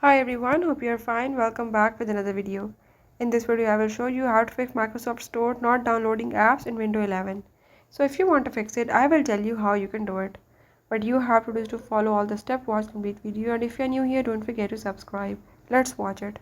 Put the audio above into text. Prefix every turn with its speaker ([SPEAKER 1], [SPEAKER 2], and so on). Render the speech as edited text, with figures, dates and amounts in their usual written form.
[SPEAKER 1] Hi everyone, hope you are fine. Welcome back with another video. In this video, I will show you how to fix Microsoft Store not downloading apps in Windows 11. So if you want to fix it, I will tell you how you can do it. What you have to do is to follow all the steps, watch complete video, and if you are new here, don't forget to subscribe. Let's watch it.